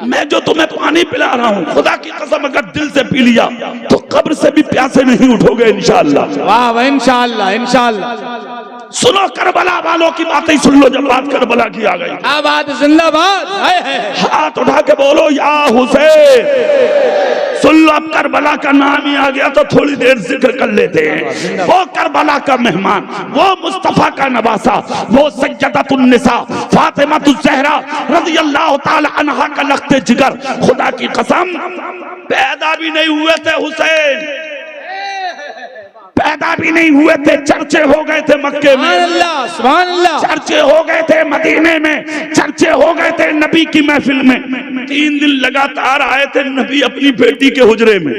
मैं जो तुम्हें पानी पिला रहा हूँ, खुदा की कसम अगर दिल से पी लिया तो कब्र से भी प्यासे नहीं उठोगे इंशाअल्लाह। वाह वाह, इंशाअल्लाह इंशाअल्लाह। सुनो करबला वालों की बातें सुन लो, जब बात करबला की आ गई। क्या बात, जिंदाबाद। हाथ उठा के बोलो या हुसैन। सुन लो, अब करबला का नाम ही आ गया तो थोड़ी देर जिक्र कर लेते हैं। वो करबला का मेहमान, वो मुस्तफा का नवासा, वो सज्जदतुन निसा फातिमातुज ज़हरा रज़ियल्लाहु ताला अन्हा का लख्ते जिगर। खुदा की कसम पैदा भी नहीं हुए थे हुसैन, पैदा भी नहीं हुए थे, चर्चे हो गए थे मक्के में, सुभान अल्लाह, चर्चे हो गए थे मदीने में, चर्चे हो गए थे नबी की महफिल में। 3 दिन लगातार आए थे नबी अपनी बेटी के हुजरे में।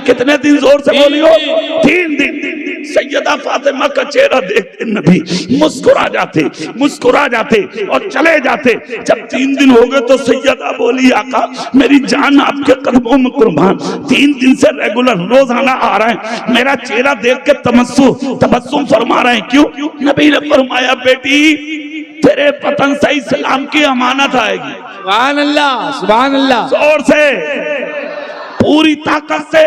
कितने दिन जोर से बोलियो, 3 दिन। सैयदा फातिमा का चेहरा देखते नबी मुस्कुरा जाते और चले जाते। जब 3 दिन हो गए तो सैयदा बोली, आका मेरी जान आपके कदमों में कुर्बान, 3 दिन से रेगुलर रोजाना आ रहे हैं, मेरा चेहरा देख के तबस्सुम फरमा रहे हैं, क्यों? नबी ने फरमाया, बेटी तेरे पतन से इस्लाम की अमानत आएगी। सुभान अल्लाह सुभान अल्लाह। जोर से, पूरी ताकत से।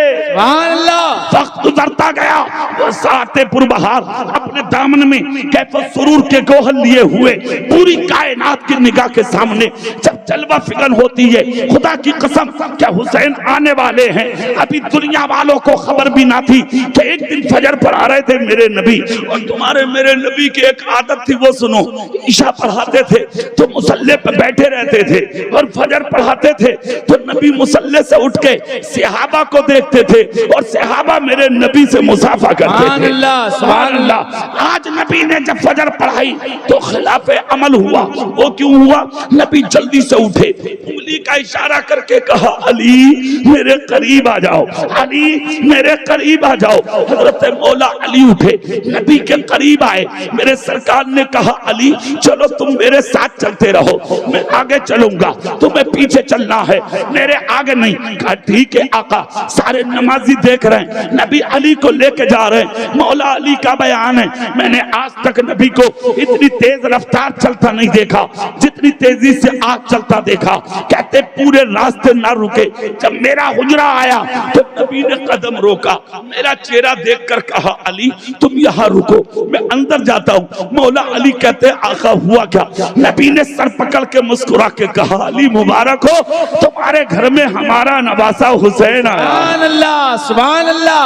वक्त गुजरता गया, वो साते पुरबहार अपने दामन में कैफत सुरूर के गोहल लिए हुए पूरी कायनात की निगाह के सामने जब जलवा फिगन होती है, खुदा की कसम क्या हुसैन आने वाले हैं। अभी दुनिया वालों को खबर भी ना थी कि एक दिन फजर पर आ रहे थे मेरे नबी। और तुम्हारे मेरे नबी की एक आदत थी, वो सुनो, ईशा पढ़ाते थे तो मुसल्ले पर बैठे रहते थे, और फजर पढ़ाते थे तो नबी मुसल्ले से उठ के सहाबा को देखते थे और सहाबा मेरे नबी से मुसाफा करते थे। सुभान अल्लाह। आज नबी ने जब फजर पढ़ाई तो खिलाफे अमल हुआ। वो क्यों हुआ? नबी जल्दी से उठे, उंगली का इशारा करके कहा, अली मेरे करीब आ जाओ, अली मेरे करीब आ जाओ। हजरत मौला अली उठे, नबी के करीब आए। मेरे सरकार ने कहा, अली चलो तुम मेरे साथ चलते रहो, मैं आगे चलूंगा, तुम्हें पीछे चलना है, मेरे आगे नहीं। कहा ठीक है आका। सारे नमाजी देख रहे हैं, नबी अली को लेके जा रहे हैं। मौला अली का बयान है, मैंने आज तक नबी को इतनी तेज रफ्तार चलता नहीं देखा जितनी तेजी से आज चलता देखा। कहते पूरे रास्ते ना रुके, जब मेरा हुजरा आया तो नबी ने कदम रोका, मेरा चेहरा देखकर कहा, अली तुम यहाँ रुको, मैं अंदर जाता हूँ। मौला अली कहते आका हुआ क्या? नबी ने सर पकड़ के मुस्कुरा के कहा, अली मुबारक हो, तुम्हारे घर में हमारा नवासा हुसैन आया। सुभान अल्लाह सुभान अल्लाह।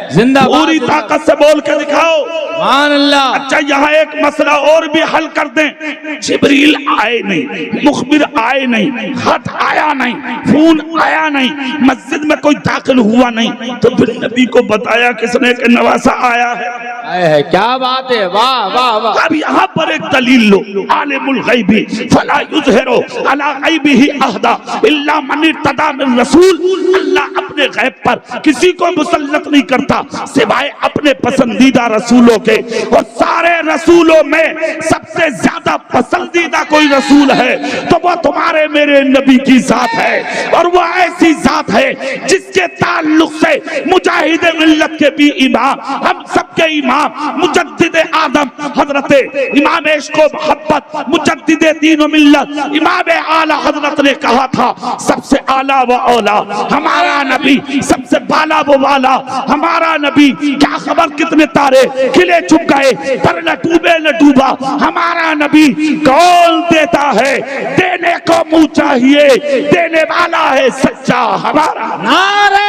जिंदाबाद। पूरी ताकत से बोल के दिखाओ। सुभान अल्लाह। अच्छा यहाँ एक मसला और भी हल कर दें। जिब्रील आए नहीं, मुखबिर आए नहीं, खत आया नहीं, फोन आया नहीं, मस्जिद में कोई दाखिल हुआ नहीं, तो फिर नबी को बताया किसने कि नवासा आया है। क्या बात है, वाह वाह वाह। अब यहाँ पर एक दलील लो, आलिमुल गैबी फला युज़हिरु अला गैबिही अहदा इल्ला मन इर्तदा मिन रसूल। अल्लाह अपने गैब पर किसी को मुसल्लत नहीं करता सिवाय अपने पसंदीदा रसूलों के, और सारे रसूलों में सबसे ज्यादा पसंदीदा कोई रसूल है तो वो तुम्हारे मेरे नबी की जात है। और वो ऐसी जात है जिसके ताल्लुक से मुजाहिद मिल्लत के भी इमाम, हम सबके इमाम मुजद्दिद आदम हजरत इमाम इश्क़ व मोहब्बत मुजद्दिद दीन व मिल्लत इमाम आला हजरत ने कहा था, सबसे आला व औला हमारा नबी, सबसे बाला व वाला हमारा नबी। क्या खबर कितने तारे खिले चुप गए पर न डूबे न डूबा हमारा नबी। कौन देता है, देने को मुंह चाहिए, देने वाला है सच्चा हमारा। नारे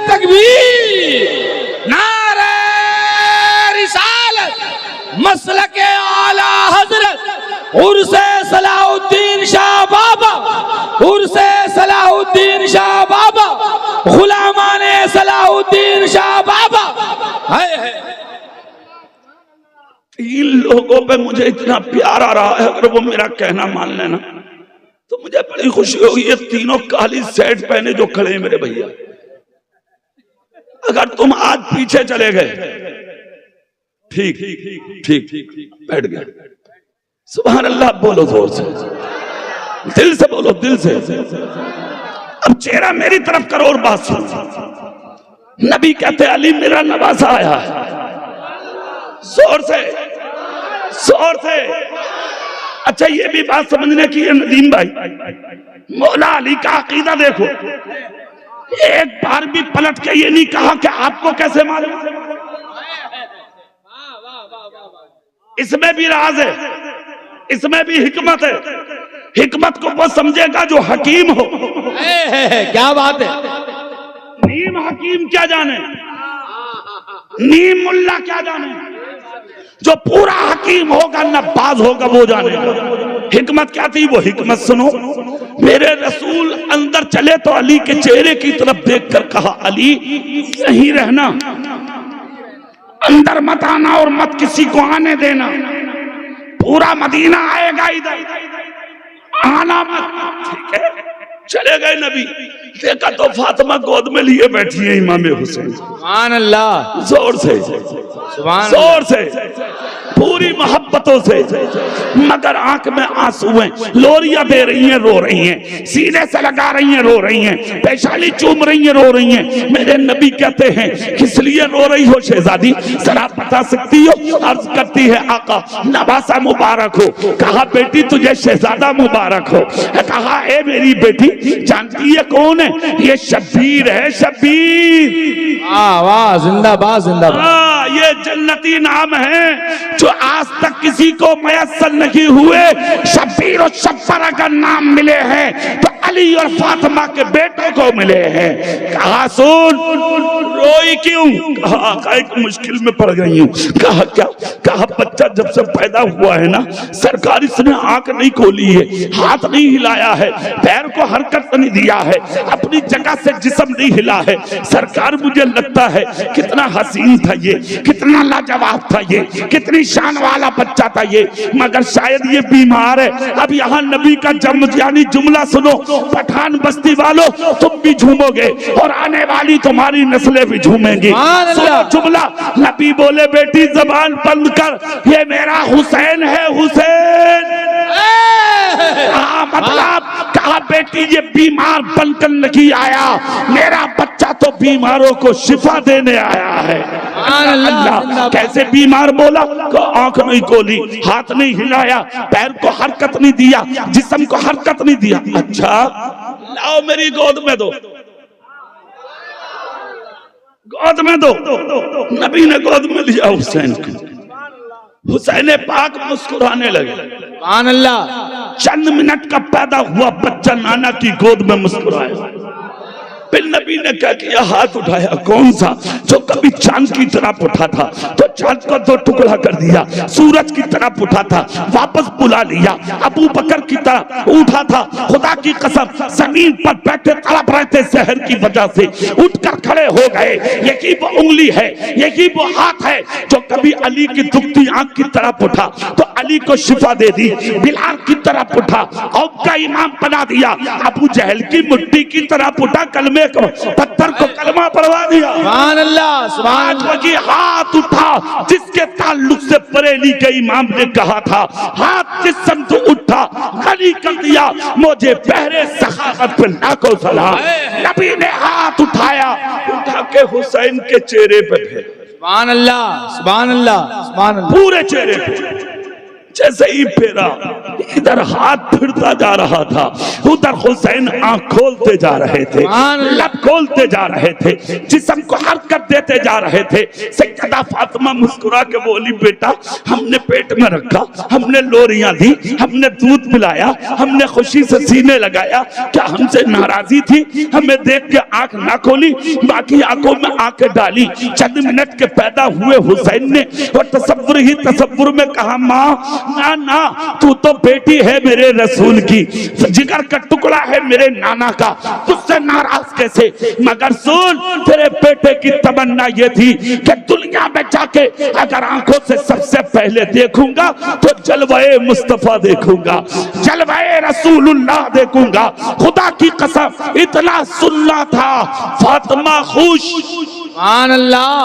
तकबीर, नारे रिसालत, मसलके आला हजरत उर्से सलाहुद्दीन शाह बाबा, उर्से सलाहुद्दीन शाह बाबा, गुलामाने सलाहुद्दीन शाह बाबा। है 3 लोगों पे मुझे इतना प्यार आ रहा है, अगर वो मेरा कहना मान लेना तो मुझे बड़ी खुशी होगी। ये तीनों काली सेट पहने जो खड़े हैं मेरे भैया, अगर तुम आज पीछे चले गए, ठीक ठीक बैठ गया। सुभान अल्लाह बोलो जोर से, दिल से बोलो, दिल से। अब चेहरा मेरी तरफ करो और बात सुनो। नबी कहते अली मेरा नवासा आया है, जोर से जोर से। अच्छा ये भी बात समझने की है नदीम भाई, मौला अली का अकीदा देखो, एक बार भी पलट के ये नहीं कहा कि आपको कैसे मालूम। इसमें भी राज है, इसमें भी हिकमत है। हिकमत को वो समझेगा जो हकीम हो। क्या बात है। नीम हकीम क्या जाने, नीम मुल्ला क्या जाने, जो पूरा हकीम होगा नब्बाज होगा वो जानेगा। हिकमत क्या थी, वो हिकमत सुनो। मेरे रसूल अंदर चले तो अली के चेहरे की तरफ देखकर कहा, अली यहीं रहना, अंदर मत आना और मत किसी को आने देना। पूरा मदीना आएगा इधर, आना मत। ठीक है, चले गए नबी। देखा तो फातिमा गोद में लिए बैठी है इमाम हुसैन। सुभान अल्लाह। जोर से, जोर से, पूरी मोहब्बतों से, मगर आंख में आंसू हैं, लोरियां दे रही हैं, रो रही हैं, सीने से लगा रही हैं, रो रही हैं, पेशानी चूम रही हैं, रो रही हैं। मेरे नबी कहते हैं किस लिए रो रही हो शहजादी, जरा बता सकती हो? अर्ज करती है आका नवासा मुबारक हो। कहा बेटी तुझे शहजादा मुबारक हो। कहा ए मेरी बेटी जानती है कौन है? ये शब्बीर है, शब्बीर। वाह, जिंदाबाद जिंदाबाद। ये जन्नती नाम है जो आज तक किसी को मयस्सर नहीं हुए। शब्बीर और शब्बर अगर नाम मिले हैं तो अली और फातिमा के बेटों को मिले हैं। कहा सुन, रोई क्यों? कहा एक मुश्किल में पड़ गई हूँ। कहा क्या? कहा बच्चा जब से पैदा हुआ है ना सरकार इसने आंख नहीं खोली है, हाथ नहीं हिलाया है, पैर को हरकत नहीं दिया है, अपनी जगह से जिस्म नहीं हिला है। सरकार मुझे लगता है कितना हसीन था ये, कितना लाजवाब था ये, कितनी शान वाला बच्चा था ये, मगर शायद ये बीमार है। अब यहाँ नबी का यानी जुमला सुनो, पठान बस्ती वालों तुम भी झूमोगे और आने वाली तुम्हारी नस्लें भी झूमेंगी। सुनो जुमला, नबी बोले बेटी जबान बंद कर, ये मेरा हुसैन है, हुसैन। मतलब कहा बेटी ये बीमार बनकर नहीं आया, मेरा बच्चा तो बीमारों को शिफा देने आया है। अल्लाह कैसे बीमार बोला? आंख नहीं खोली, हाथ नहीं हिलाया, पैर को हरकत नहीं दिया, जिस्म को हरकत नहीं दिया। अच्छा लाओ मेरी गोद में दो, गोद में दो। नबी ने गोद में लिया हुसैन को। हुसैन पाक मुस्कुराने लगे। सुभान अल्लाह। चंद मिनट का पैदा हुआ बच्चा नाना की गोद में मुस्कुराया। फिर नबी ने क्या किया? हाथ उठाया। कौन सा? जो कभी चांद की तरफ उठा था तो चांद को दो टुकड़ा कर दिया, सूरज की तरफ उठा था वापस बुला लिया, अबू बकर की तरफ उठा था, खुदा की कसम जमीन पर बैठे तड़प रहे थे शहर की वजह से, उठकर खड़े हो गए। यही वो उंगली है, यही वो हाथ है जो कभी अली की दुखती आंख की तरफ उठा तो अली को शिफा दे दी, बिलाल की तरफ उठा औद का इमाम बना दिया, अबू जहल की मुट्ठी की तरफ उठा कलमे को, पत्थर को कलमा पढ़वा दिया। सुभान अल्लाह, सुभान अल्लाह। हाथ उठा जिसके ताल्लुक से बरेली के इमाम ने कहा था हाथ जिस समझ उठा खली कर दिया, मुझे पहरे सखावत पे लाखों सलाम। नबी ने हाथ उठाया, उठा के हुसैन के चेहरे पे फेरा। सुभान अल्लाह, सुभान अल्लाह, सुभान अल्लाह। पूरे चेहरे पे जैसे ही फेरा, इधर हाथ फिरता जा रहा था, उधर हुसैन आंख खोलते जा रहे थे, लब खोलते जा रहे थे, जिस्म को हरकत देते जा रहे थे। सैयदा फातिमा मुस्कुरा के बोली बेटा हमने पेट में रखा, हमने लोरियां दी, हमने दूध पिलाया, हमने खुशी से सीने लगाया, क्या हमसे नाराजी थी? हमें देख के आंख ना खोली, बाकी आंखों में आंखें डाली। चंद मिनट के पैदा हुए हुसैन ने और तसव्वुर ही तसव्वुर में कहा माँ ना ना, तू तो बेटी है मेरे रसूल की, जिगर का टुकड़ा है मेरे नाना का, तुझसे नाराज कैसे? मगर सुन, तेरे बेटे की तमन्ना ये थी कि दुनिया में जाके अगर आंखों से सबसे पहले देखूंगा तो जलवाए मुस्तफा देखूंगा, जलवाए रसूलुल्लाह देखूंगा। खुदा की कसम इतना सुनना था फातिमा खुश। सुभान अल्लाह।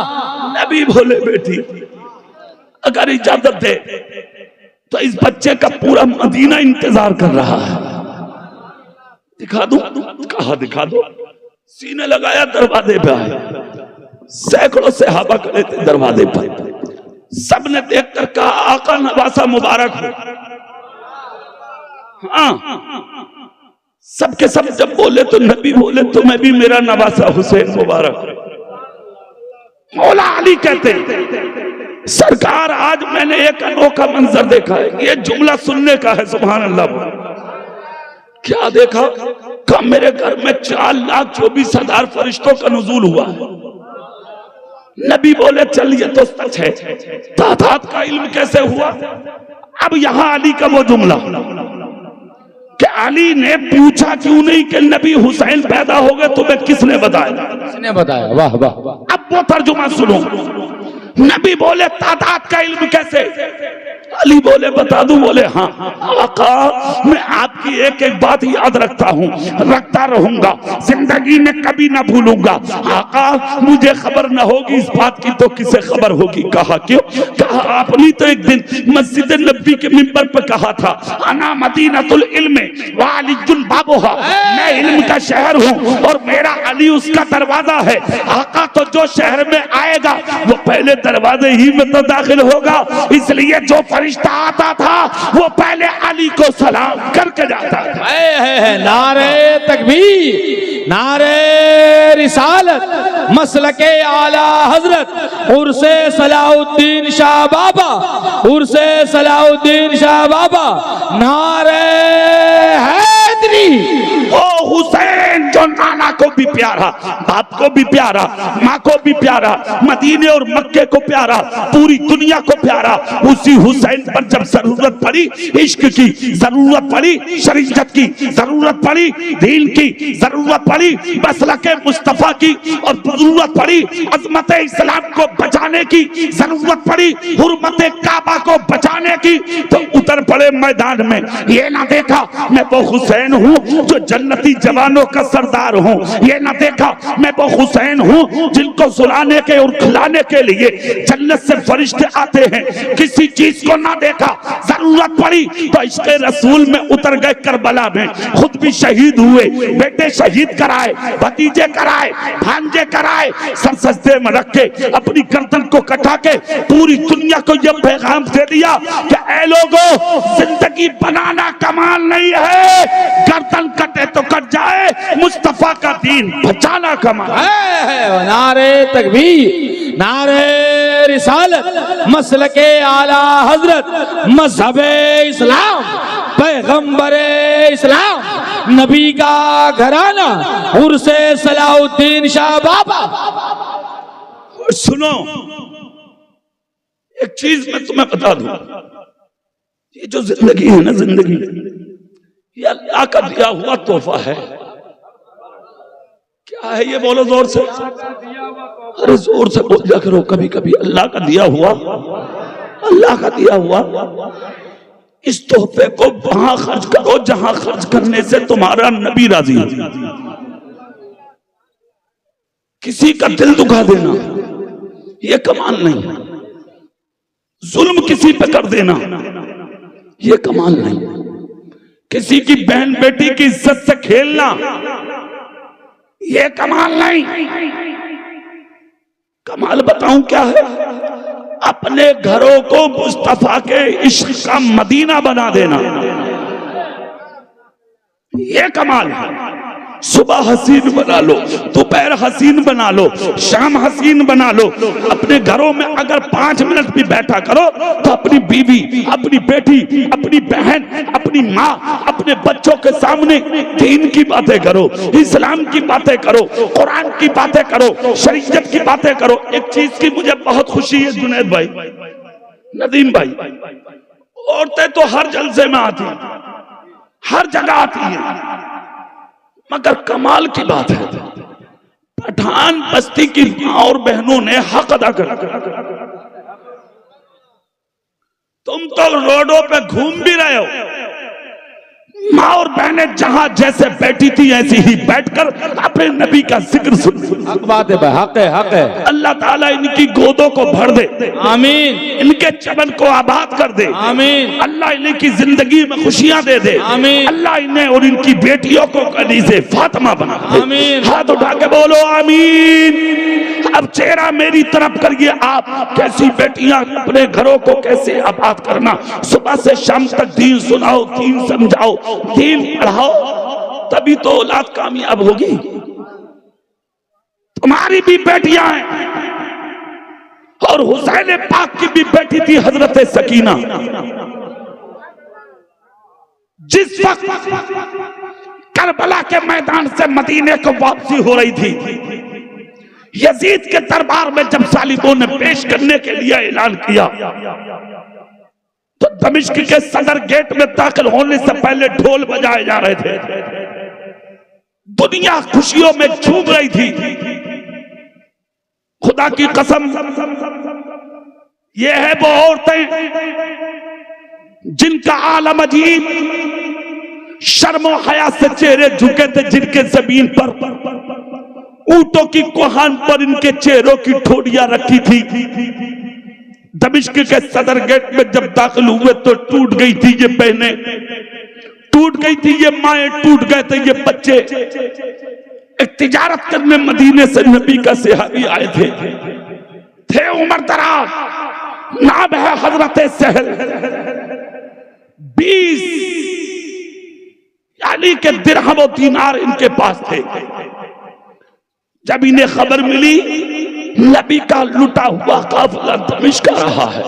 नबी बोले बेटी अगर इजाजत दे तो इस बच्चे का पूरा मदीना इंतजार कर रहा है, दिखा दूं? कहा दिखा दो। सीने लगाया, दरवाजे पे आए, सैकड़ों सहाबा खड़े थे दरवाजे पर। सबने देखकर कहा आका नवासा मुबारक हो। हाँ, सबके सब जब बोले तो नबी बोले तुम्हें भी मेरा नवासा हुसैन मुबारक। मौला अली कहते हैं सरकार आज मैंने एक अनोखा मंजर देखा है, ये जुमला सुनने का है। सुभान अल्लाह। क्या देखा? कहा मेरे घर में 4,24,000 फरिश्तों का नुज़ूल हुआ है। नबी बोले चल ये तो सच है, तादाद का इल्म कैसे हुआ? अब यहां अली का वो जुमला कि अली ने पूछा क्यों नहीं कि नबी हुसैन पैदा हो गए, तुम्हें किसने बताया? किसने बताया? वाह वाह वाह। अब वो तर्जुमा सुनो। नबी बोले तादाद का इल्म कैसे? अली बोले बता दूं? बोले हाँ। आका मैं आपकी एक एक बात याद रखता हूँ, रखता रहूंगा, जिंदगी में कभी ना भूलूंगा। आका मुझे खबर ना होगी इस बात की तो किसे खबर होगी? कहा क्यों? कहा आपने तो एक दिन मस्जिद नबी के मिंबर पर कहा था अना मदीनतुल इल्म व अलीयुन बाबुहा, मैं इल्म का शहर हूँ और मेरा अली उसका दरवाजा है। आका तो जो शहर में आएगा वो पहले दरवाजे ही में तो दाखिल होगा, इसलिए जो फरिश्ता आता था वो पहले अली को सलाम करके जाता था। नारे तकबीर, नारे रिसालत, मसलके आला हजरत, उर्से सलाउद्दीन शाह बाबा, उर्से सलाउद्दीन शाह बाबा, नारे हैदरी। ओ हुसैन जो नाना को भी प्यारा, बाप को भी प्यारा, माँ को भी प्यारा, मदीने और मक्के को प्यारा, पूरी दुनिया को प्यारा, उसी हुसैन पर जब जरूरत पड़ी, इश्क की जरूरत पड़ी, शरीयत की जरूरत पड़ी, दीन की जरूरत पड़ी, मसलके मुस्तफा की और जरूरत पड़ी, अजमत इस्लाम को बचाने की जरूरत पड़ी, हुर्मत काबा को बचाने की, तो उतर पड़े मैदान में। ये ना देखा मैं वो हुसैन हूँ जो जन्नती जवानों का सरदार हूँ, ये ना देखा मैं वो हुसैन हूँ जिनको सुलाने के और खिलाने के लिए जन्नत से फरिश्ते आते हैं। किसी चीज को ना देखा, जरूरत पड़ी तो इश्क़ रसूल में उतर गए करबला में, खुद भी शहीद हुए, बेटे शहीद कराए, भतीजे कराए, भांजे कराए, सर सजदे में रख के अपनी गर्दन को कटा के पूरी दुनिया को यह पैगाम दे दिया कि ऐ लोगों, जिंदगी बनाना कमाल नहीं है, गर्दन कटे तो कट जाए, मुस्तफा का दीन बचाना कमाल है। नारे तकबीर, नारे रिसालत, मसलके आला हजरत, मजहबे इस्लाम, पैगंबरे इस्लाम, नबी का घराना, उर्से सलाउद्दीन शाह बाबा। सुनो एक चीज मैं तुम्हें बता दूं, ये जो जिंदगी है ना, जिंदगी ये अल्लाह का दिया हुआ तोहफा है। क्या है ये? बोलो जोर से। अरे जोर से बोल जा करो। कभी कभी अल्लाह का दिया हुआ, अल्लाह का दिया हुआ इस तोहफे को वहां खर्च करो जहां खर्च करने से तुम्हारा नबी राजी है। किसी का दिल दुखा देना ये कमाल नहीं, जुल्म किसी पे कर देना ये कमाल नहीं, किसी की बहन बेटी की इज्जत से खेलना ये कमाल नहीं। कमाल बताऊं क्या है? अपने घरों को मुस्तफा के इश्क का मदीना बना देना ये कमाल है। सुबह हसीन बना लो, दोपहर हसीन बना लो, शाम हसीन बना लो। अपने घरों में अगर 5 मिनट भी बैठा करो तो अपनी बीवी, अपनी बेटी, अपनी बहन, अपनी माँ, अपने बच्चों के सामने दीन की बातें करो, इस्लाम की बातें करो, कुरान की बातें करो, शरीयत की बातें करो। एक चीज की मुझे बहुत खुशी है जुनैद भाई, नदीम भाई, औरतें तो हर जलसे में आती हैं, हर जगह आती हैं, मगर कमाल की बात है पठान बस्ती की मां और बहनों ने हक अदा कर। तुम तो रोडों पे घूम भी रहे हो, माँ और बहनें जहां जैसे बैठी थी ऐसी ही बैठकर अपने नबी का जिक्र सुन। हक बात है भाई, हक है, हक है। अल्लाह ताला इनकी गोदों को भर दे, आमीन। इनके चमन को आबाद कर दे, आमीन। अल्लाह इनकी जिंदगी में खुशियां दे दे, आमीन। अल्लाह इन्हें और इनकी बेटियों को कनीज़े फातिमा बना दे, आमीन। हाथ उठा के बोलो आमीन। अब चेहरा मेरी तरफ करिए आप। कैसी बेटियां अपने घरों को कैसे आबाद करना, सुबह से शाम तक दीन सुनाओ, दीन समझाओ, दीन पढ़ाओ, तभी तो औलाद कामयाब होगी। तुम्हारी भी बेटियां हैं और हुसैन पाक की भी बेटी थी हजरत सकीना। जिस वक्त करबला के मैदान से मदीने को वापसी हो रही थी, यजीद के दरबार में जब सालिबों ने पेश करने के लिए ऐलान किया तो दमिश्क के सदर गेट में दाखिल होने से पहले ढोल बजाए जा रहे थे। दुनिया खुशियों में झूम रही थी। खुदा की कसम, ये है वो औरतें जिनका आलम अजीब, शर्म और हया से चेहरे झुके थे, जिनके जमीन पर ऊंटों की कोहान पर इनके चेहरों की ठोडियां रखी थी। दमिश्क के सदर गेट में जब दाखिल हुए तो टूट गई थी ये बहनें, टूट गई थी ये माएं, टूट गए थे ये बच्चे। एक तिजारत करने मदीने से नबी का सहाबी आए थे उमर दराज, नाम है हजरत सहल। 20 यानी के दिरहम और दीनार इनके पास थे। जब इन्हें खबर मिली नबी का लुटा हुआ काफिला दमिश्क आ रहा है,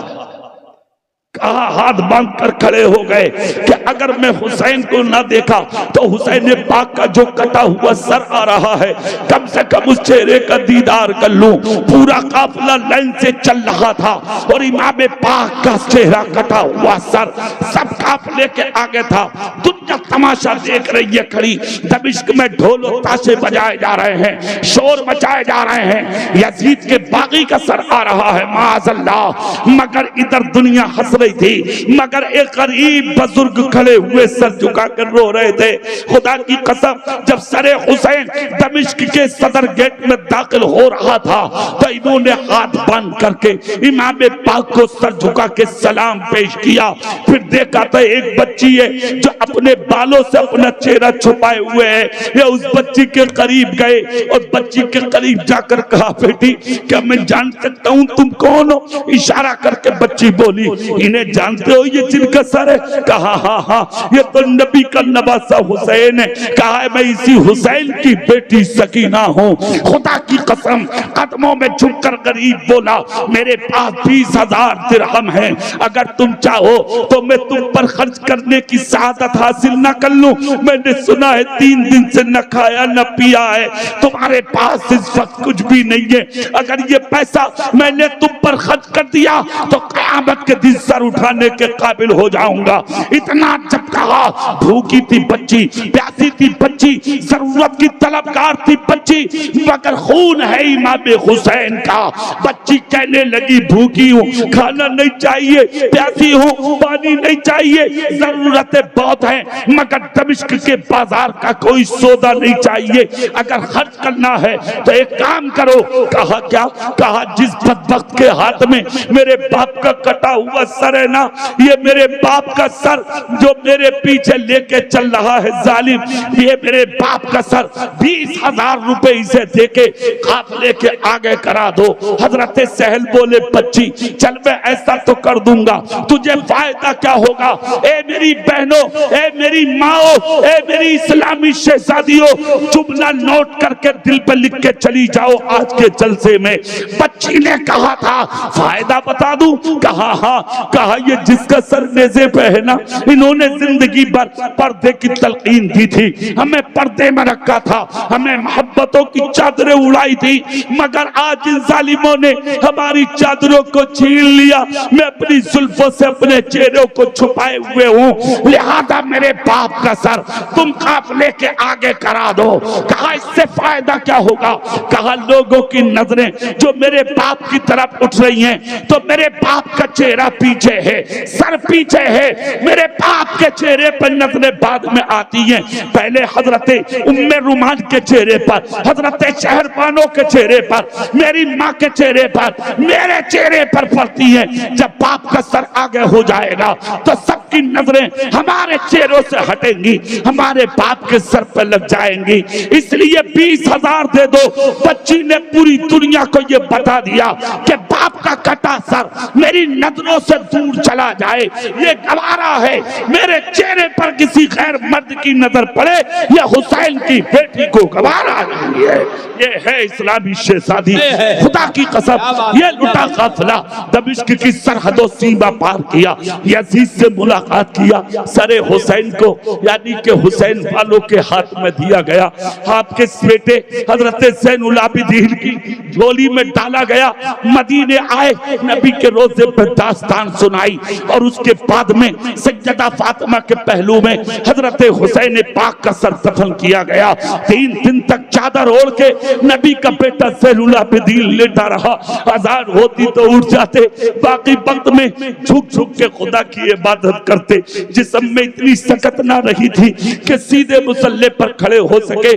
कहा हाथ बांध कर खड़े हो गए कि अगर मैं हुसैन को ना देखा तो हुसैन पाक का जो कटा हुआ सर आ रहा है, कम से कम उस चेहरे का दीदार कर लूं। पूरा काफिला लाइन से चल रहा था और इमाम पाक का चेहरा कटा हुआ सर सब काफिले के आगे था। दुनिया तमाशा देख रही है खड़ी। दमिश्क में ढोल और ताशे बजाए जा रहे हैं, शोर मचाए जा रहे हैं। यजीद के बागी का सर आ रहा है माअज़ल्लाह, मगर इधर दुनिया हंस रही थी, मगर एक गरीब बुजुर्ग खड़े हुए सर झुका कर रो रहे थे। खुदा की कसम, जब सरे हुसैन दमिश्क के सदर गेट में दाखिल हो रहा था तो इन्होंने हाथ बांध करके इमाम पाक को सर झुका के सलाम पेश किया। फिर देखा तो एक बच्ची है जो अपने बालों से अपना चेहरा छुपाए हुए है। ये उस बच्ची के करीब गए और बच्ची के करीब जाकर कहा, बेटी क्या मैं जान सकता हूँ तुम कौन हो? इशारा करके बच्ची बोली, इन्हें जानते हो ये जिनका सर है? कहा हाँ हाँ, ये तो नबी का नवासा हुसैन है। कहा मैं इसी हुसैन की बेटी सकीना हूँ। खुदा की कसम, कदमों में झुककर गरीब बोला, मेरे पास 20,000 दिरहम है, अगर तुम चाहो तो मैं तुम पर खर्च करने की सआदत हासिल न कर लूं। मैंने सुना है 3 दिन से न खाया न पिया है, तुम्हारे पास इस वक्त कुछ भी नहीं है। अगर ये पैसा मैंने तुम पर खर्च कर दिया तो क़यामत के दिन सर उठाने के काबिल हो जाऊंगा। इतना जब कहा, भूखी थी बच्ची, प्यासी थी बच्ची, जरूरत की तलबगार थी बच्ची, मगर खून है इमाम हुसैन का। बच्ची कहने लगी, भूखी हूँ, खाना नहीं चाहिए, प्यासी हूँ, पानी नहीं चाहिए, जरूरतें बहुत हैं, मगर दमिश्क के बाजार का कोई सौदा नहीं चाहिए। अगर खर्च करना है तो एक काम करो। कहा क्या? कहा जिस बदबख्त के हाथ में मेरे बाप का कटा हुआ सर है ना, ये मेरे बाप का सर जो मेरे पीछे लेके चल रहा है जालिम, ये मेरे बाप का सर 20,000 रुपए इसे देके काफिले के आगे करा दो। हजरत सहल बोले, बच्ची चल मैं ऐसा तो कर दूंगा, तुझे फायदा क्या होगा? ए मेरी बहनों, ए मेरी माओ, ए मेरी इस्लामी शहजादियों, जुमला नोट करके दिल पर लिख के चली जाओ आज के जलसे में। बच्ची ने कहा था फायदा बता दूं? कहा हाँ। कहा ये जिसका सर नेज़े पे है ना, इन्होंने जिंदगी भर पर्दे की तलकीन दी थी, हमें पर्दे में रखा था, हमें मोहब्बतों की चादरें उड़ाई थी, मगर आज इन जालिमों ने हमारी चादरों को छीन लिया। मैं अपनी जुल्फों से अपने चेहरों को छुपाए हुए हूँ, लिहाजा मेरे बाप का सर तुम काफिले के आगे करा दो। कहा इससे फायदा क्या होगा? कहा लोगों की नजरें जो मेरे बाप की तरफ उठ रही हैं तो मेरे बाप का चेहरा पीछे है, सर पीछे है, मेरे बाप आपके चेहरे पर नजरें बाद में आती हैं, पहले हजरत उम्मे रुमान के चेहरे पर, हजरत शहरबानों के चेहरे पर, मेरी माँ के चेहरे पर, मेरे चेहरे पर पड़ती है। जब बाप का सर आगे हो जाएगा तो सबकी नजरें हमारे चेहरों से हटेंगी, हमारे बाप के सर पर लग जाएंगी। इसलिए 20,000 दे दो। बच्ची ने पूरी दुनिया को ये बता दिया कि बाप का कटा सर मेरी नजरों से दूर चला जाए, ये गवारा है। मेरे चेहरे पर किसी गैर मर्द की नजर पड़े, ये हुसैन की बेटी को गवारा नहीं है। ये है इस्लामी शहजादी, खुदा की कसम। ये लुटा काफिला दमिश्क की सरहदों सीमा पार किया, यजीद से मुलाकात किया, सरे हुसैन को यानी कि हुसैन वालों के हाथ में दिया गया। आपके बेटे हजरत ज़ैनुल आबिदीन की झोली में डाला गया। मदीने आए, नबी के रोजे पर दास्तान सुनाई और उसके बाद में सैयदा फातिमा के पहलू में हजरत हुसैन पाक का सर दफन किया गया। 3 दिन तक चादर ओढ़ के नबी का बेटा ज़ैनुल आबिदीन लेटा रहा। अज़ान होती तो उठ जाते, बाकी वक्त में झुक झुक के खुदा की इबादत करते। जिस्म में इतनी सकत ना रही थी कि सीधे मुसल्ले पर खड़े हो सके।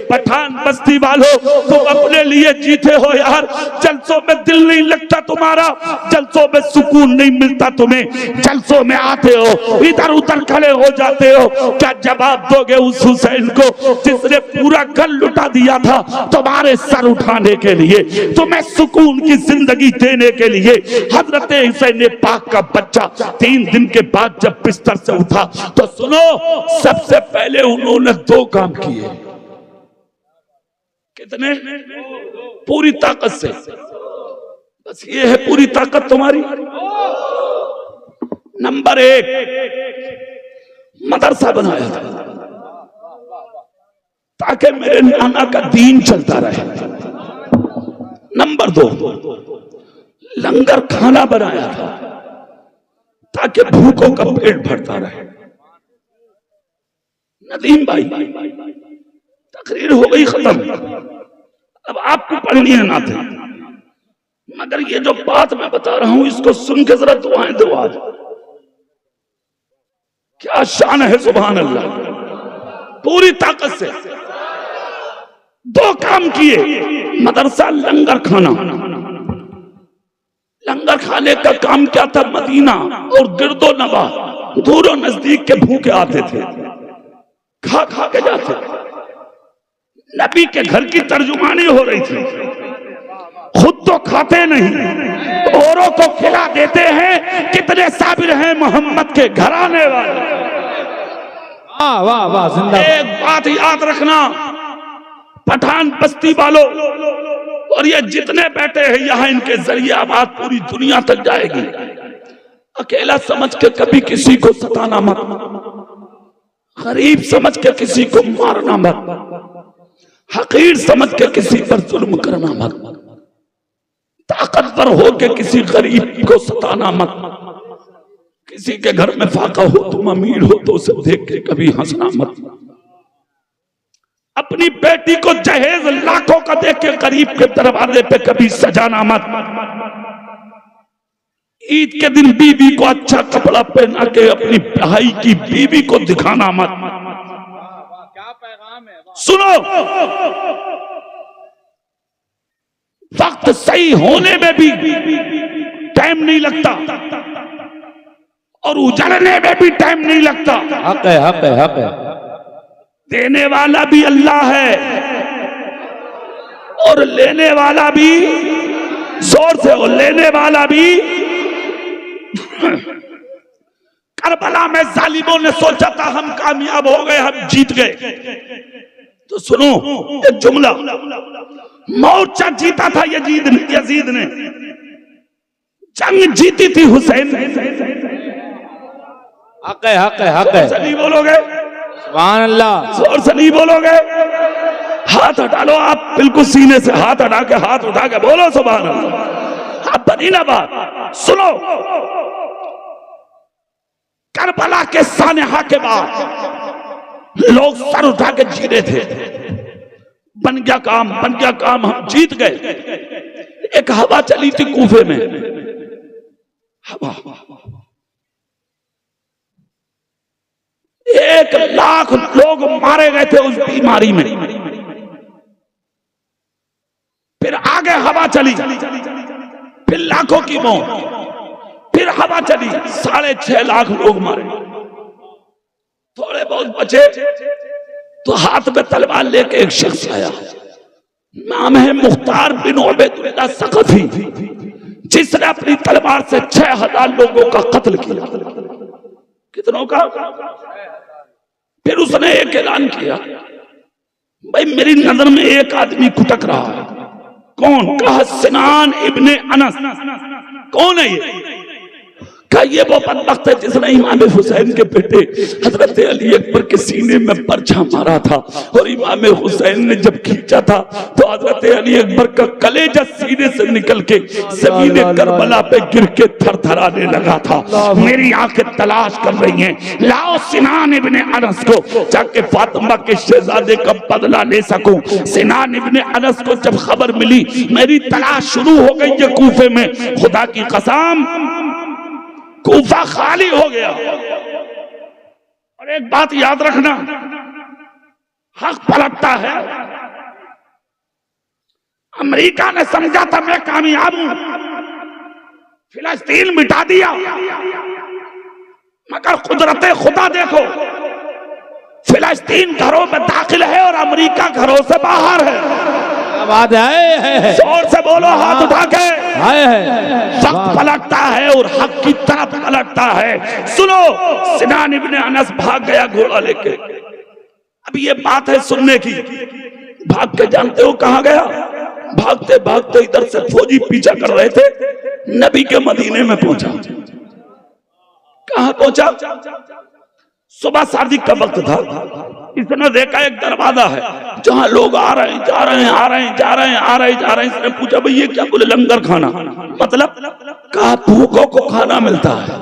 पठान बस्ती वालों, तुम अपने लिए जीते हो यार, जलसों में दिल नहीं लगता तुम्हारा, जलसों में सुकून नहीं मिलता तुम्हें, जलसों में आते हो इधर उधर खड़े हो जाते हो। क्या जवाब दोगे उस हुसैन को जिसने पूरा घर लुटा दिया था तुम्हारे सर उठाने के लिए, तुम्हें सुकून की जिंदगी देने के लिए? हजरत हुसैन पाक का बच्चा 3 दिन के बाद जब बिस्तर से उठा तो सुनो, सबसे पहले उन्होंने 2 काम किए। कितने? पूरी ताकत से। बस ये है पूरी ताकत तुम्हारी। नंबर 1, मदरसा बनाया था ताकि मेरे नाना का दीन चलता रहे। नंबर 2, लंगर खाना बनाया था ताकि भूखों का पेट भरता रहे। नदीम भाई, तकरीर हो गई खत्म, अब आपको पढ़नी है नाते, मगर ये जो बात मैं बता रहा हूं इसको सुन के जरा दुआएं दो। आज क्या शान है, सुभान अल्लाह। पूरी ताकत से 2 काम किए, मदरसा, लंगर खाना। लंगर खाने का काम क्या था? मदीना और गिरदो नवा दूरों नजदीक के भूखे आते थे, खा खा के जाते थे। नबी के घर की तर्जुमानी हो रही थी, खुद तो खाते नहीं, औरों को खिला देते हैं। कितने साबिर हैं मोहम्मद के घराने वाले। वाह वाह जिंदा। एक बात याद रखना पठान बस्ती वालों, और ये जितने बैठे हैं यहाँ, इनके जरिए आवाज पूरी दुनिया तक जाएगी। अकेला समझ के कभी किसी को सताना मत, गरीब समझ के किसी को मारना मत, हकीर समझ के किसी पर जुल्म करना मत, ताकतवर हो के किसी गरीब को सताना मत। किसी के घर में फाका हो, तुम अमीर हो तो उसे देख के कभी हंसना मत। अपनी बेटी को जहेज लाखों का देख के गरीब के दरवाजे पे कभी सजाना मत। ईद के दिन बीवी को अच्छा कपड़ा पहना के अपनी भाई की बीवी को दिखाना मत। क्या पैगाम है। सुनो, वक्त सही होने में भी टाइम नहीं लगता और उजड़ने में भी टाइम नहीं लगता। हक है, हक है, हक है। देने वाला भी अल्लाह है और लेने वाला भी, जोर से हो, लेने वाला भी। करबला में जालिमों ने सोचा था हम कामयाब हो गए, हम जीत गए। तो सुनो एक जुमला, मोर्चा जीता था यजीद ने, जंग जीती थी हुसैन ने। हक है, हक है, हक है। नहीं बोलोगे? सुभान अल्लाह। जोर से नहीं बोलोगे? हाथ हटा लो आप, बिल्कुल सीने से हाथ हटा के, हाथ उठा के बोलो सुभान अल्लाह। आप बनी ना बात। सुनो, करबला के सानहा के बाद लोग सर उठा के जी रहे थे, बन गया काम, बन गया काम, हम जीत गए। एक हवा चली थी कूफे में, हवा 1 लाख लोग मारे गए थे उस बीमारी में। फिर आगे हवा चली, फिर लाखों की मौत, फिर हवा चली, 6.5 लाख लोग मारे। थोड़े बहुत बचे तो हाथ में तलवार लेके एक शख्स आया, नाम है मुख्तार बिन उबैदुल्लाह सकफी, जिसने अपनी तलवार से 6000 लोगों का कत्ल किया। कितनों का? फिर उसने एक ऐलान किया, भाई मेरी नजर में एक आदमी कुटक रहा है। कौन? कहा सिनान इब्ने अनस। कौन है ये? कहा ये वो बदबख्त है जिसने इमाम हुसैन के बेटे हजरत अली अकबर के सीने में पर्चा मारा था, और इमाम हुसैन ने जब खींचा था तो हजरत अली अकबर का कलेजा सीने से निकल के ज़मीने करबला पे गिर के थरथराने लगा था। मेरी आंखें तलाश कर रही हैं, लाओ सिनान इब्ने अनस को, जाके फातिमा के शहजादे का बदला ले सकूं। सिनान इब्ने अनस को जब खबर मिली, मेरी तलाश शुरू हो गई है कूफे में। खुदा की कसम कूफा खाली हो गया। और एक बात याद रखना, हक पलटता है। अमेरिका ने समझा था मैं कामयाब हूं, फिलिस्तीन मिटा दिया, मगर कुदरते खुदा देखो, फिलिस्तीन घरों में दाखिल है और अमेरिका घरों से बाहर है। बात है, जोर से बोलो, हाथ उठा के। वक्त पलटता है और हक की तरफ पलटता है। सुनो, सिनान इब्ने अनस भाग गया घोड़ा लेके। अब ये बात है सुनने की। भाग के जानते हो कहां गया? भागते भागते इधर से फौजी पीछा कर रहे थे, नबी के मदीने में पहुंचा। कहां पहुंचा? सुबह सादिक का वक्त था। इसने देखा एक दरवाजा है जहां लोग आ रहे हैं, जा रहे हैं, आ रहे हैं, जा रहे हैं, आ रहे हैं, जा रहे हैं। इसने पूछा भाई ये क्या? बोले लंगर खाना। मतलब? कहा भूखों को खाना मिलता है,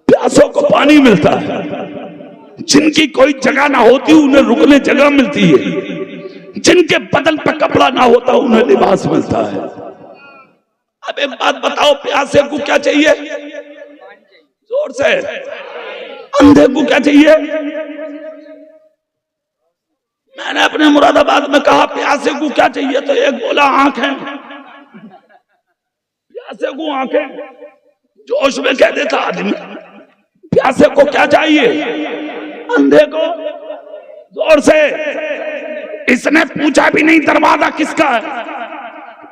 प्यासों को पानी मिलता है, जिनकी कोई जगह ना होती उन्हें रुकने जगह मिलती है, जिनके बदन पे कपड़ा ना होता उन्हें लिबास मिलता है। अब एक बात बताओ, प्यासे को क्या चाहिए? जोर से। अंधे को क्या चाहिए? मैंने अपने मुरादाबाद में कहा प्यासे को क्या चाहिए, तो एक बोला आंखें। प्यासे को आंखें, जोश में कह देता आदमी। प्यासे को क्या चाहिए? अंधे को। जोर से। इसने पूछा भी नहीं दरवाजा किसका है।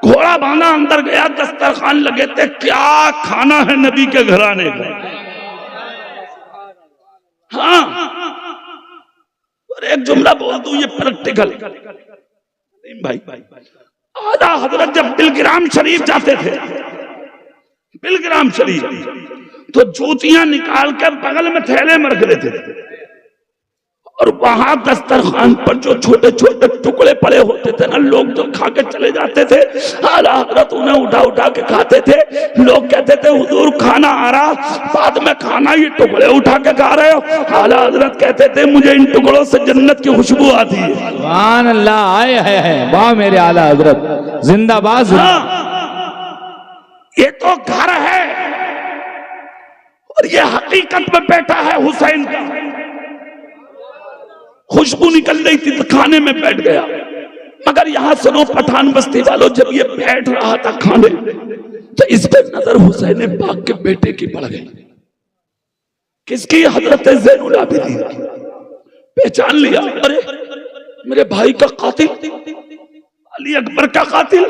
घोड़ा बांधा, अंदर गया, दस्तरखान लगे थे, क्या खाना है नबी के घराने का। हाँ, और एक जुमला बोल दूं, ये प्रैक्टिकल भाई। आला हजरत जब बिलग्राम शरीफ जाते थे, बिलग्राम शरीफ, तो जूतियां निकाल कर बगल में थैले में रख देते थे, और वहां दस्तरखान पर जो छोटे छोटे टुकड़े पड़े होते थे ना, लोग जो खा के चले जाते थे, आला हजरत उन्हें उठा उठा के खाते थे। लोग कहते थे हुजूर खाना आ रहा, बाद में खाना, ये टुकड़े उठा के खा रहे हो। आला हजरत कहते थे मुझे इन टुकड़ों से जन्नत की खुशबू आती है। सुभान अल्लाह, आए है, वाह मेरे आला हजरत, जिंदाबाद। ये तो घर है और ये हकीकत में बैठा है हुसैन का। खुशबू निकल रही थी तो खाने में बैठ गया। मगर यहां सुनो पठान बस्ती वालों, जब ये बैठ रहा था खाने, तो इस पे नजर हुसैन पाक के बेटे की पड़ गई। किसकी? हजरत ज़ैनुल आबिदीन की। पहचान लिया, अरे मेरे भाई का कातिल, अली अकबर का कातिल।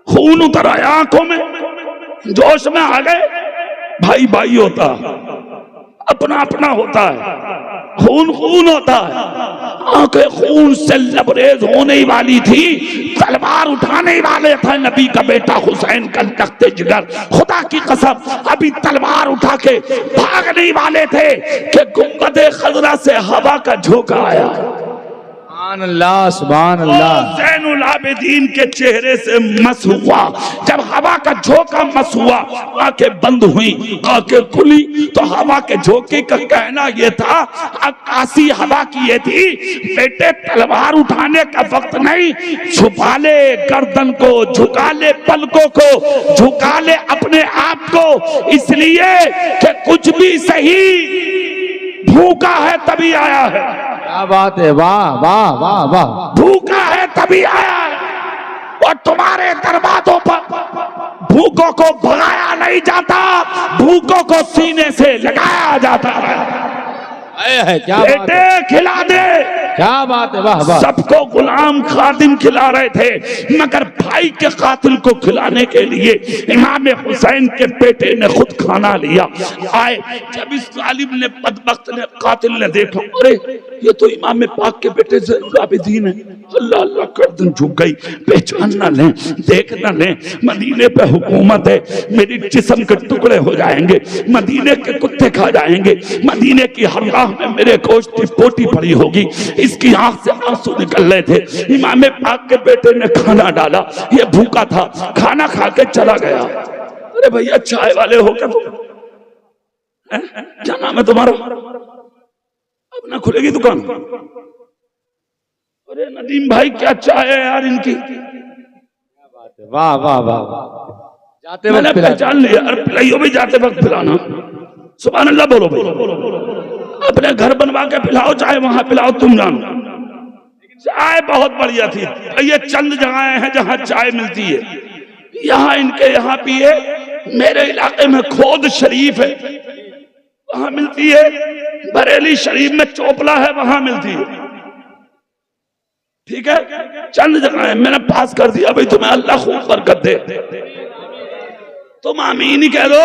खून उतर आया आंखों में, जोश में आ गए। भाई भाई होता, अपना अपना होता है, खून खून होता है। आंखें खून से लबरेज होने वाली थी, तलवार उठाने वाले थे नबी का बेटा हुसैन का तख्ते जिगर। खुदा की कसम अभी तलवार उठा के भागने वाले थे कि गुंबदे खजरा से हवा का झोंका आया। सुभान अल्लाह, सुभान अल्लाह। ज़ैनुल आबिदीन के चेहरे से मस हुआ। जब हवा का झोंका मस हुआ, आंखें बंद हुई, आंखें खुली, तो हवा के झोंके का कहना यह था, आकाशी हवा की ये थी, बेटे तलवार उठाने का वक्त नहीं, छुपा ले गर्दन को, झुका ले पलकों को, झुका ले अपने आप को, इसलिए कि कुछ भी सही भूखा है तभी आया है, क्या बात है, वाह वाह वाह वाह। भूखा है तभी आया है। और तुम्हारे दरवाजों पर भूखों को भगाया नहीं जाता, भूखों को सीने से लगाया जाता है। क्या बात बेटे है, खिला दे, क्या बात है, वाह वाह। सबको गुलाम खादिम खिला रहे थे, मगर भाई के कातिल को खिलाने के लिए इमाम हुसैन के बेटे ने खुद खाना लिया। आए जब इस जालिम ने, बदबख्त ने, कातिल ने देखा, अरे ये तो इमाम पाक के बेटे ज़ैनुल आबिदीन है, अल्लाह अल्लाह गर्दन झुक गई। पहचान ना लें, देख ना लें, मदीने पे हुकूमत है, मेरी जिस्म के टुकड़े हो जाएंगे, मदीने के कुत्ते खा जाएंगे, मदीने की हर राह में मेरे गोश्त की पोटी पड़ी होगी। इसकी आंख से आंसू निकल रहे थे। इमाम पाक के बेटे ने खाना डाला, ये भूखा था, खाना खा के चला गया। अरे भैया चाय वाले हो क्या तुम? क्या नाम है तुम्हारा? अब ना खुलेगी दुकान? अरे नदीम भाई क्या चाय है यार इनकी, वाह वाह वाह। जाते मैंने वक्त पहचान लिया। अरे पिलाइयो भी जाते वक्त पिलाना, सुभान अल्लाह बोलो भाई। अपने घर बनवा के पिलाओ चाहे वहां पिलाओ, तुम जानो। चाय बहुत बढ़िया थी। ये चंद जगहें हैं जहां चाय मिलती है, यहाँ इनके यहाँ पिए। मेरे इलाके में खोद शरीफ है, वहां मिलती है। बरेली शरीफ में चोपला है, वहां मिलती है। ठीक है, चंद जगह है, मैंने पास कर दिया भाई, तुम्हें अल्लाह खूब बरकत दे। तुम आमीन ही कह दो।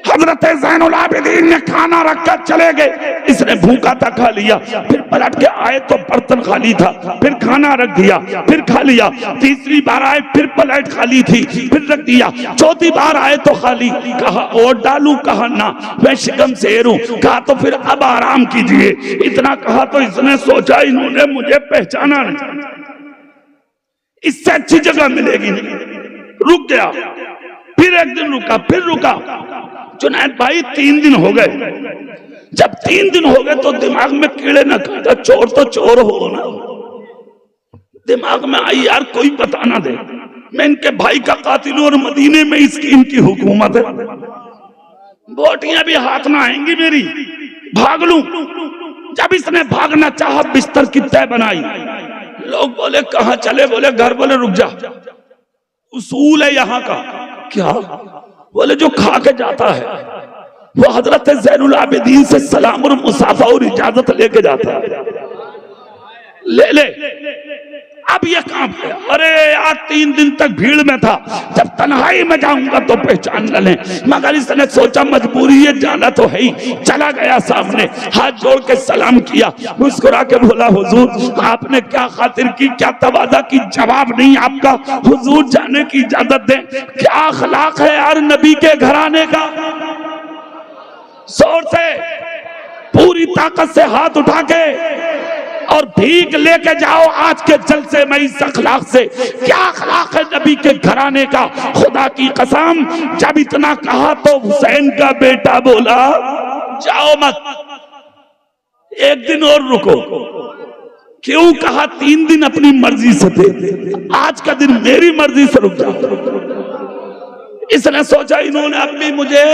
हजरत ज़ैनुल आबिदीन ने खाना रखकर चले गए। इसने भूखा था, खा लिया, फिर पलट के आए तो बर्तन खाली था, फिर खाना रख दिया, फिर खा लिया। तीसरी बार आए फिर प्लेट खाली थी, फिर रख दिया। चौथी बार आए तो खाली। कहा और डालू, कहा ना मैं शिकम शेर हूं। कहा तो फिर अब आराम कीजिए। इतना कहा तो इसने सोचा इन्होंने मुझे पहचाना नहीं, इससे अच्छी जगह मिलेगी नहीं। रुक गया, फिर एक दिन रुका, फिर रुका। जुनैद भाई 3 दिन हो गए। जब 3 दिन हो गए तो दिमाग में कीड़े न काटा, चोर तो चोर हो ना। दिमाग में आई यार कोई बता ना दे, मैं इनके भाई का कातिल हूं और मदीने में इसकी इनकी हुकूमत है। बोटियां भी हाथ ना आएंगी मेरी, भाग लूं। जब इसने भागना चाहा, बिस्तर की तय बनाई। लोग बोले कहां चले? बोले घर। बोले रुक जा, उसूल है यहाँ का। क्या? बोले जो खा के जाता है वो हजरत ज़ैनुल आबिदीन से सलाम और मुसाफा और इजाजत लेके जाता है। ले ले। अब ये काम है। अरे यार 3 दिन तक भीड़ में था, जब तन्हाई में जाऊंगा तो पहचान न लें। मगर इसने सोचा मजबूरी है, जाना तो है ही। चला गया सामने, हाथ जोड़ के सलाम किया, मुस्कुरा के बोला हुजूर आपने क्या खातिर की, क्या तवाज़ा की? जवाब नहीं आपका। हुजूर जाने की इजाजत दें। क्या अखलाक है यार नबी के घराने का। जोर से पूरी ताकत से हाथ उठा के और भीख लेके जाओ आज के जलसे में इस अखलाक से। क्या अखलाक है नबी के घराने का। खुदा की कसम, जब इतना कहा तो हुसैन का बेटा बोला जाओ मत, 1 दिन और रुको। क्यों कहा? 3 दिन अपनी मर्जी से थे, आज का दिन मेरी मर्जी से रुक जाओ। इसने सोचा इन्होंने अब भी मुझे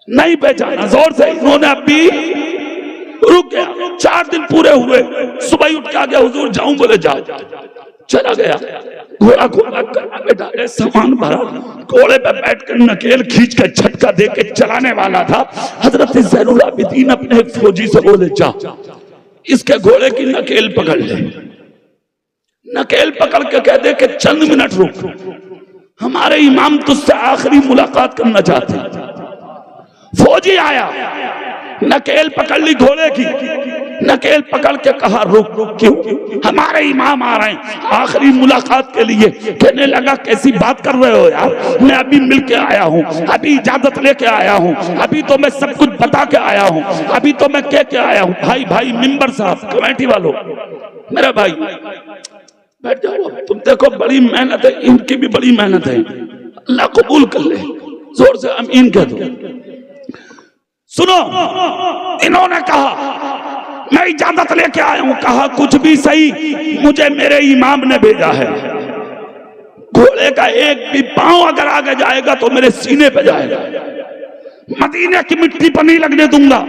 नहीं पहचाना। जोर से इन्होंने अब भी रुक गया। 4 दिन पूरे हुए, सुबह उठ के आ गया, हुजूर जाऊं? बोले जाओ। चला गया, घोड़ा घोड़ा बैठा, सामान भरा, घोड़े पे बैठकर नकेल खींच कर झटका दे के चलाने वाला था। हजरत ज़ैनुल आबिदीन अपने एक फौजी से बोले जा इसके घोड़े की नकेल पकड़ ले। नकेल पकड़ के कह दे कि चंद मिनट रुक, हमारे इमाम तुझसे आखिरी मुलाकात करना चाहते। फौजी आया, नकेल पकड़ ली घोड़े की, नकेल पकड़ के कहा रुक। क्यों? हमारे इमाम आ रहे हैं आखिरी मुलाकात के लिए। कहने लगा कैसी बात कर रहे हो यार, मैं अभी मिल के आया हूँ, अभी इजाजत लेके आया हूँ, अभी तो मैं सब कुछ बता के आया हूँ, अभी तो मैं कह के आया हूँ। भाई भाई मिंबर साहब, कमेटी वालों, मेरा भाई बैठ जाओ। तुम देखो बड़ी मेहनत है, इनकी भी बड़ी मेहनत है, अल्लाह कबूल कर ले। जोर से आमीन कह दो। सुनो, इन्होंने कहा मैं इजाजत लेके आया हूं। कहा कुछ भी सही, मुझे मेरे इमाम ने भेजा है। घोड़े का एक भी पांव अगर आगे जाएगा तो मेरे सीने पे जाएगा, मदीने की मिट्टी पर नहीं लगने दूंगा।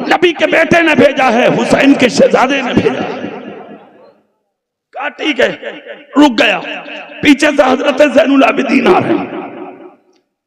नबी के बेटे ने भेजा है, हुसैन के शहजादे ने भेजा। कहा ठीक है, रुक गया। पीछे से हजरत ज़ैनुल आबिदीन आ रहे हैं,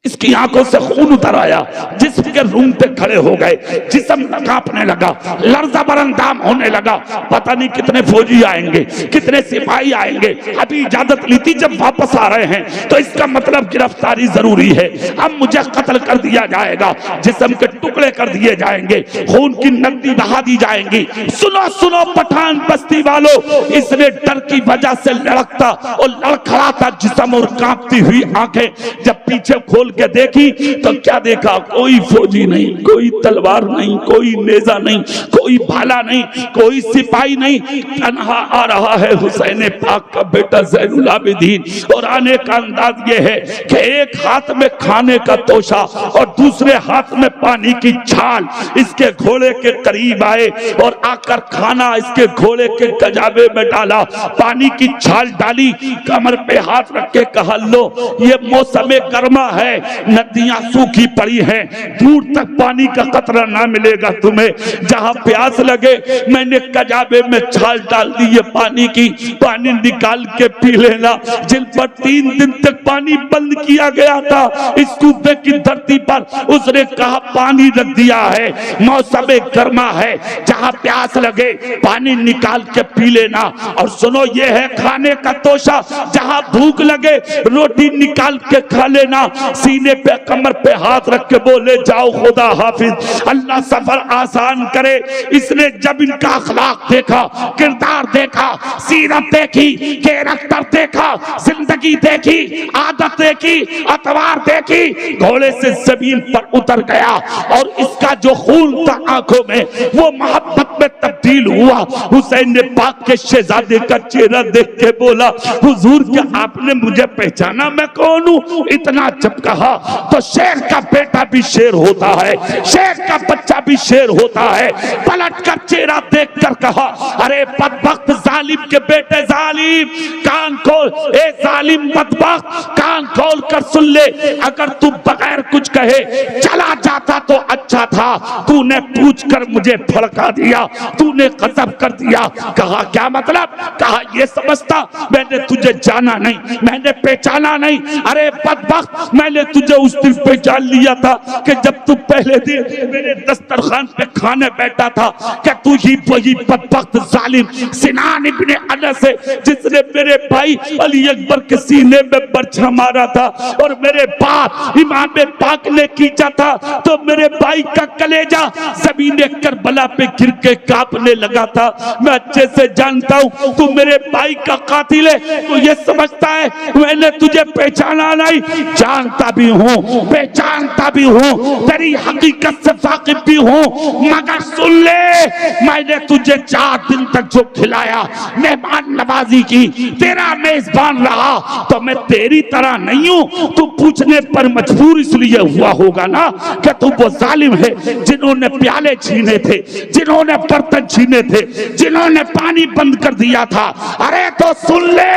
इसकी आंखों से खून उतर आया, जिस्म के रूंगटे खड़े हो गए, जिस्म कांपने लगा, लर्जा बरंदाम होने लगा। पता नहीं कितने फौजी आएंगे, कितने सिपाही आएंगे। अभी इजाजत ली थी, जब वापस आ रहे हैं तो इसका मतलब गिरफ्तारी जरूरी है। अब मुझे कत्ल कर दिया जाएगा, जिस्म के टुकड़े कर दिए जाएंगे, खून की नदी बहा दी जाएंगी। सुनो सुनो पठान बस्ती वालों, इसने डर की वजह से लड़कता और लड़खड़ाता जिस्म और कांपती हुई आंखें जब पीछे खोल के देखी तो क्या देखा? कोई फौजी नहीं, कोई तलवार नहीं, कोई नेजा नहीं, कोई भाला नहीं, कोई सिपाही नहीं। तन्हा आ रहा है हुसैन पाक का बेटा ज़ैनुल आबिदीन। और आने का अंदाज ये है कि एक हाथ में खाने का तोशा और दूसरे हाथ में पानी की छाल। इसके घोड़े के करीब आए और आकर खाना इसके घोड़े के गजाबे में डाला, पानी की छाल डाली, कमर पे हाथ रख के कहा लो ये मौसम गर्मा है, नदियां सूखी पड़ी हैं, दूर तक पानी का कतरा ना मिलेगा तुम्हें। जहां प्यास लगे मैंने कजाबे में छाल डाल दी है पानी की, पानी निकाल के पी लेना। जिन पर 3 दिन तक पानी बंद किया गया था इस सूबे की धरती पर, उसने कहा पानी रख दिया है, मौसम गर्मा है, जहां प्यास लगे पानी निकाल के पी लेना। और सुनो ये है खाने का तोशा, जहां भूख लगे रोटी निकाल के खा लेना। सीने पे कमर पे हाथ रख के बोले जाओ खुदा हाफिज, अल्लाह सफर आसान करे। इसने जब इनका अखलाक देखा, किरदार देखा, सीरत देखी, कैरेक्टर देखा, जिंदगी देखी, आदत देखी, अतवार देखी, घोड़े से जमीन पर उतर गया और इसका जो खून था आंखों में वो मोहब्बत में तब्दील हुआ। हुसैन ने पाक के शहजादे का चेहरा देख के बोला हुजूर क्या आपने मुझे पहचाना मैं कौन हूँ? इतना जब कहा तो शेर का बेटा भी शेर होता है, शेर का बच्चा भी शेर होता है। पलट कर चेहरा देख कर कहा अरे बदबख्त जालिम के बेटे जालिम, कान खोल, ए जालिम बदबख्त कान खोल कर सुन ले। अगर तू बगैर कुछ कहे चला जाता तो अच्छा था, तूने पूछ कर मुझे भड़का दिया, तूने गजब कर दिया। कहा क्या मतलब? कहा ये समझता मैंने तुझे जाना नहीं, मैंने पहचाना नहीं? अरे बदबख्त मैंने तुझे उस दिन पहचान लिया था कि जब तू पहले दिन मेरे दस्तरखान पे खाने बैठा था। क्या तू ही वही बदबख्त जालिम सिनान इब्ने अनस है जिसने मेरे भाई अली अकबर के सीने में बर्छा मारा था और मेरे बाप इमाम पाक ने खींचा था तो मेरे भाई का कलेजा जमीन करबला पे गिर के कांपने लगा था। मैं अच्छे से जानता हूँ तू मेरे भाई का कातिल है, तू ये समझता है मैंने तुझे पहचाना नहीं? जानता भी हूँ, पहचानता भी हूँ, तेरी हकीकत से वाकिफ भी हूँ, मगर सुन ले मैंने तुझे 4 दिन तक जो खिलाया, मेहमान नवाजी की, तेरा मेजबान रहा, तो मैं तेरी तरह नहीं हूँ। तू पूछने पर मजबूर इसलिए हुआ होगा ना कि तू वो जालिम है जिन्होंने प्याले छीने थे, जिन्होंने बर्तन छीने थे, जिन्होंने पानी बंद कर दिया था। अरे तो सुन ले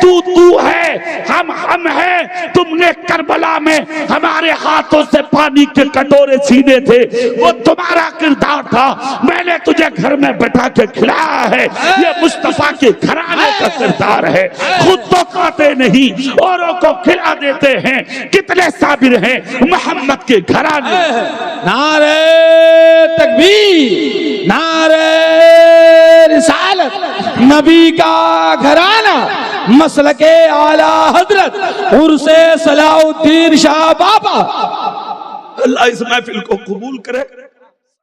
तू है, हम हैं। तुमने करबला में हमारे हाथों से पानी के कटोरे छीने थे, वो तुम्हारा किरदार था। मैंने तुझे घर में बैठा के खिलाया है, ये मुस्तफा के घराने का किरदार है। खुद तो खाते नहीं औरों को खिला देते हैं, कितने साबिर हैं मोहम्मद के घराने। नारे तकबीर, नारे रिसालत, नबी का घराना, मसलके आला हजरत उर्से सलाउद्दीन शाह बाबा। अल्लाह इस महफिल को कबूल करे।